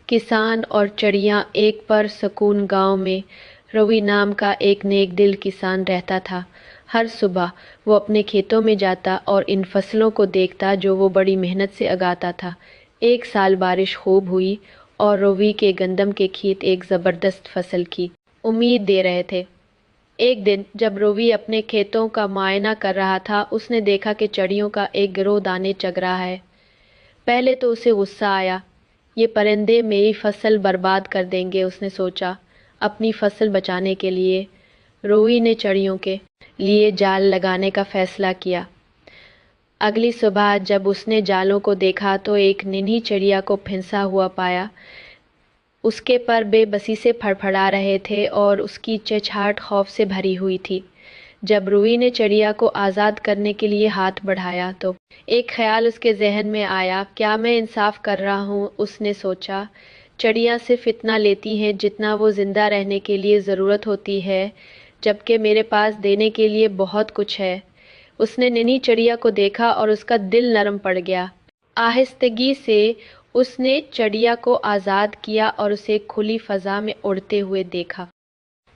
किसान और चिड़िया एक परसकून गांव में रवि नाम का एक नेक दिल किसान रहता था। हर सुबह वो अपने खेतों में जाता और इन फसलों को देखता जो वो बड़ी मेहनत से उगाता था। एक साल बारिश खूब हुई और रवि के गंदम के खेत एक ज़बरदस्त फसल की उम्मीद दे रहे थे। एक दिन जब रवि अपने खेतों का मुआयना कर रहा था, उसने देखा कि चिड़ियों का एक गिरोह दाने चग रहा है। पहले तो उसे गुस्सा आया, ये परिंदे मेरी फसल बर्बाद कर देंगे। उसने सोचा। अपनी फसल बचाने के लिए रोही ने चिड़ियों के लिए जाल लगाने का फैसला किया। अगली सुबह जब उसने जालों को देखा तो एक नन्ही चिड़िया को फंसा हुआ पाया। उसके पर बेबसी से फड़फड़ा रहे थे और उसकी चहचहाहट खौफ से भरी हुई थी। जब रूही ने चिड़िया को आज़ाद करने के लिए हाथ बढ़ाया तो एक ख्याल उसके जहन में आया, क्या मैं इंसाफ कर रहा हूँ? उसने सोचा। चिड़िया सिर्फ इतना लेती हैं जितना वो ज़िंदा रहने के लिए ज़रूरत होती है, जबकि मेरे पास देने के लिए बहुत कुछ है। उसने नन्ही चिड़िया को देखा और उसका दिल नरम पड़ गया। आहिस्तगी से उसने चिड़िया को आज़ाद किया और उसे खुली फ़ज़ा में उड़ते हुए देखा।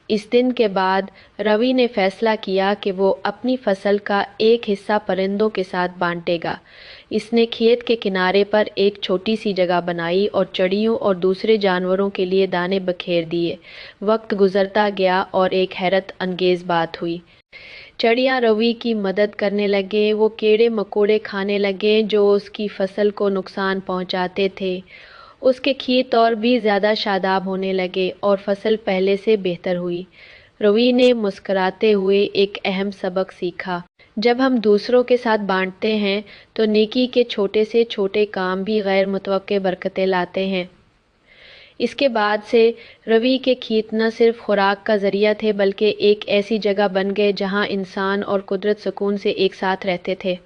इस दिन के बाद रवि ने फैसला किया कि वो अपनी फसल का एक हिस्सा परिंदों के साथ बांटेगा। इसने खेत के किनारे पर एक छोटी सी जगह बनाई और चिड़ियों और दूसरे जानवरों के लिए दाने बखेर दिए। वक्त गुजरता गया और एक हैरत अंगेज़ बात हुई। चिड़िया रवि की मदद करने लगे। वो कीड़े मकोड़े खाने लगे जो उसकी फसल को नुकसान पहुंचाते थे। उसके खेत और भी ज़्यादा शादाब होने लगे और फसल पहले से बेहतर हुई। रवि ने मुस्कुराते हुए एक अहम सबक सीखा। जब हम दूसरों के साथ बांटते हैं तो नेकी के छोटे से छोटे काम भी गैर मुतवक्के बरकतें लाते हैं। इसके बाद से रवि के खेत न सिर्फ खुराक का ज़रिया थे बल्कि एक ऐसी जगह बन गए जहां इंसान और कुदरत सुकून से एक साथ रहते थे।